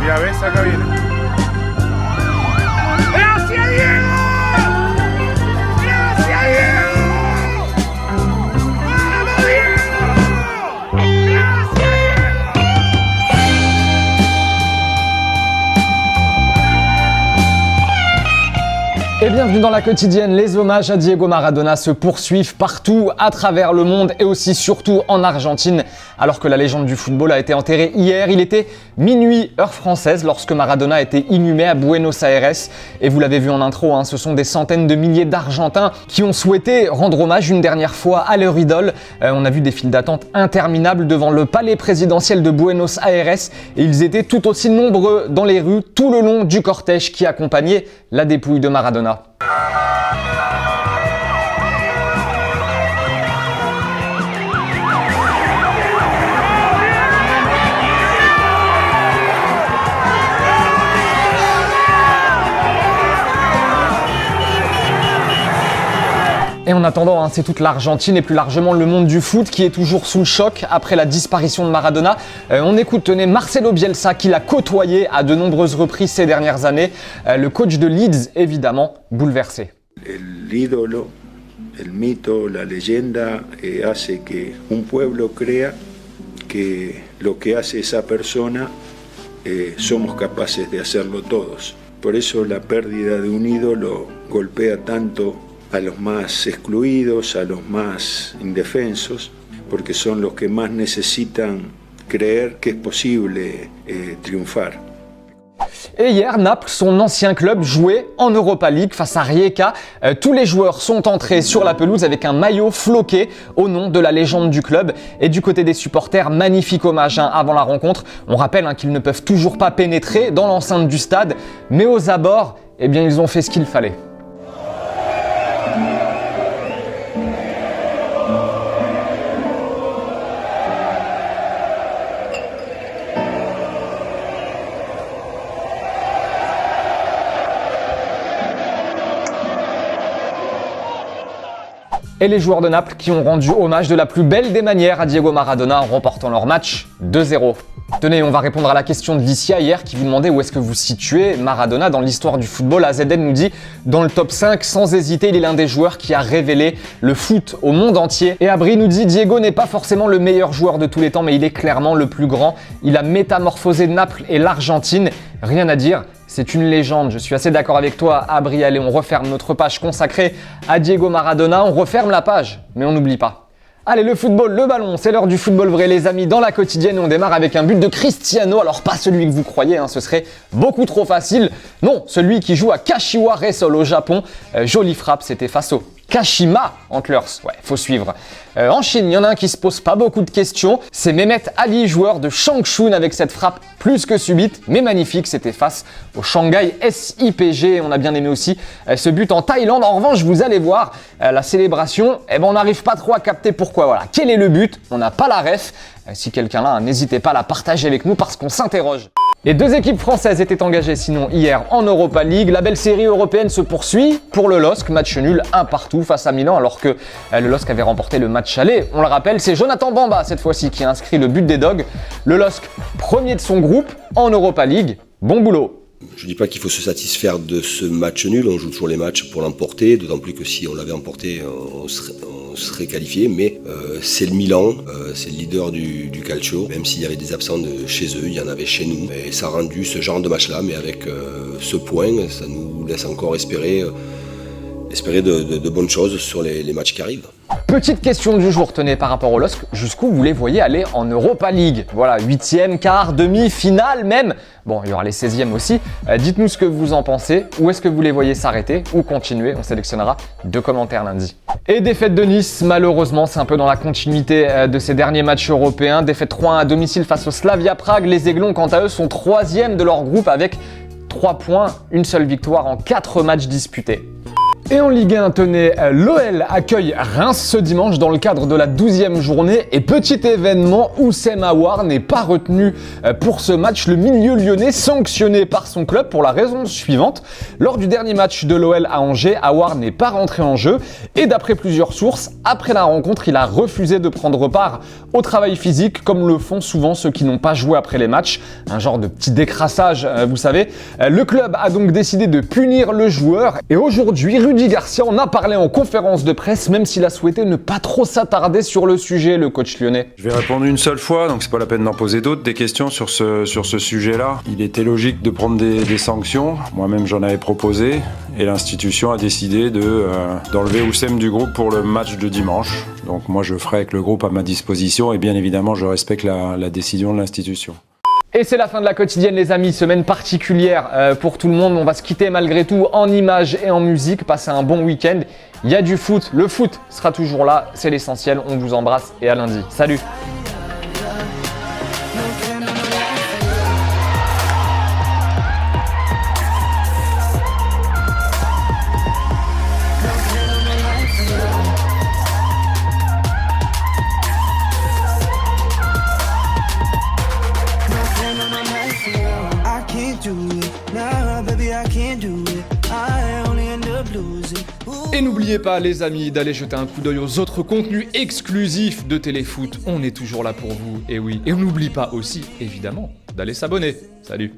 Mira, ves, acá viene. ¡Gracias, Diego! ¡Gracias, Diego! ¡Vamos, Diego! ¡Gracias, Diego! Et bienvenue dans la quotidienne, les hommages à Diego Maradona se poursuivent partout à travers le monde et aussi surtout en Argentine. Alors que la légende du football a été enterrée hier, il était minuit heure française lorsque Maradona a été inhumé à Buenos Aires. Et vous l'avez vu en intro, ce sont des centaines de milliers d'Argentins qui ont souhaité rendre hommage une dernière fois à leur idole. On a vu des files d'attente interminables devant le palais présidentiel de Buenos Aires et ils étaient tout aussi nombreux dans les rues tout le long du cortège qui accompagnait la dépouille de Maradona. Et en attendant, c'est toute l'Argentine et plus largement le monde du foot qui est toujours sous le choc après la disparition de Maradona. On écoute, tenez, Marcelo Bielsa qui l'a côtoyé à de nombreuses reprises ces dernières années. Le coach de Leeds, évidemment, bouleversé. L'idolo, el mito, la leyenda hace que un pueblo crea que lo que hace esa persona somos capaces de hacerlo todos. Por eso la pérdida de un ídolo golpea tanto a los más excluidos, a los más indefensos, porque son los que más necesitan creer que es posible triunfar. Et hier, Naples, son ancien club, jouait en Europa League face à Rijeka. Tous les joueurs sont entrés sur la pelouse avec un maillot floqué au nom de la légende du club. Et du côté des supporters, magnifique hommage avant la rencontre. On rappelle qu'ils ne peuvent toujours pas pénétrer dans l'enceinte du stade, mais aux abords, ils ont fait ce qu'il fallait. Et les joueurs de Naples qui ont rendu hommage de la plus belle des manières à Diego Maradona en remportant leur match 2-0. Tenez, on va répondre à la question de Vicia hier qui vous demandait où est-ce que vous situez Maradona dans l'histoire du football. AZN nous dit dans le top 5, sans hésiter, il est l'un des joueurs qui a révélé le foot au monde entier. Et Abri nous dit Diego n'est pas forcément le meilleur joueur de tous les temps, mais il est clairement le plus grand. Il a métamorphosé Naples et l'Argentine. Rien à dire. C'est une légende, je suis assez d'accord avec toi, Abri. Allez, on referme notre page consacrée à Diego Maradona, on referme la page, mais on n'oublie pas. Allez, le football, le ballon, c'est l'heure du football vrai les amis, dans la quotidienne on démarre avec un but de Cristiano, alors pas celui que vous croyez, ce serait beaucoup trop facile, non, celui qui joue à Kashiwa Reysol au Japon, jolie frappe, c'était face au Kashima Antlers, ouais, faut suivre. En Chine, il y en a un qui se pose pas beaucoup de questions, c'est Mehmet Ali, joueur de Changchun avec cette frappe plus que subite, mais magnifique, c'était face au Shanghai SIPG. On a bien aimé aussi ce but en Thaïlande. En revanche, vous allez voir, la célébration, on n'arrive pas trop à capter pourquoi. Voilà, quel est le but? On n'a pas la ref. Si quelqu'un l'a, n'hésitez pas à la partager avec nous parce qu'on s'interroge. Les deux équipes françaises étaient engagées sinon hier en Europa League. La belle série européenne se poursuit pour le LOSC. Match nul 1-1 face à Milan alors que le LOSC avait remporté le match aller. On le rappelle, c'est Jonathan Bamba cette fois-ci qui a inscrit le but des Dogs. Le LOSC premier de son groupe en Europa League. Bon boulot. Je ne dis pas qu'il faut se satisfaire de ce match nul, on joue toujours les matchs pour l'emporter, d'autant plus que si on l'avait emporté, on serait qualifié, mais c'est le Milan, c'est le leader du calcio, même s'il y avait des absents de chez eux, il y en avait chez nous, et ça a rendu ce genre de match-là, mais avec ce point, ça nous laisse encore espérer de bonnes choses sur les matchs qui arrivent. Petite question du jour, tenez, par rapport au LOSC, jusqu'où vous les voyez aller en Europa League? Voilà, 8e, quart, demi, finale même. Bon, il y aura les 16e aussi. Dites-nous ce que vous en pensez. Où est-ce que vous les voyez s'arrêter ou continuer? On sélectionnera 2 commentaires lundi. Et défaite de Nice, malheureusement, c'est un peu dans la continuité de ces derniers matchs européens. Défaite 3-1 à domicile face au Slavia Prague. Les Aiglons, quant à eux, sont 3e de leur groupe avec 3 points, une seule victoire en 4 matchs disputés. Et en Ligue 1, tenez, l'OL accueille Reims ce dimanche dans le cadre de la 12e journée. Et petit événement, Houssem Aouar n'est pas retenu pour ce match. Le milieu lyonnais sanctionné par son club pour la raison suivante. Lors du dernier match de l'OL à Angers, Aouar n'est pas rentré en jeu. Et d'après plusieurs sources, après la rencontre, il a refusé de prendre part au travail physique comme le font souvent ceux qui n'ont pas joué après les matchs. Un genre de petit décrassage, vous savez. Le club a donc décidé de punir le joueur. Et aujourd'hui, Rudy Garcia en a parlé en conférence de presse, même s'il a souhaité ne pas trop s'attarder sur le sujet, le coach lyonnais. Je vais répondre une seule fois, donc c'est pas la peine d'en poser d'autres, des questions sur ce sujet-là. Il était logique de prendre des sanctions, moi-même j'en avais proposé, et l'institution a décidé d'enlever Houssem du groupe pour le match de dimanche. Donc moi je ferai avec le groupe à ma disposition, et bien évidemment je respecte la décision de l'institution. Et c'est la fin de la quotidienne les amis, semaine particulière pour tout le monde. On va se quitter malgré tout en images et en musique, passer un bon week-end. Il y a du foot, le foot sera toujours là, c'est l'essentiel. On vous embrasse et à lundi. Salut! Et n'oubliez pas les amis d'aller jeter un coup d'œil aux autres contenus exclusifs de Téléfoot. On est toujours là pour vous, et oui. Et on n'oublie pas aussi, évidemment, d'aller s'abonner. Salut!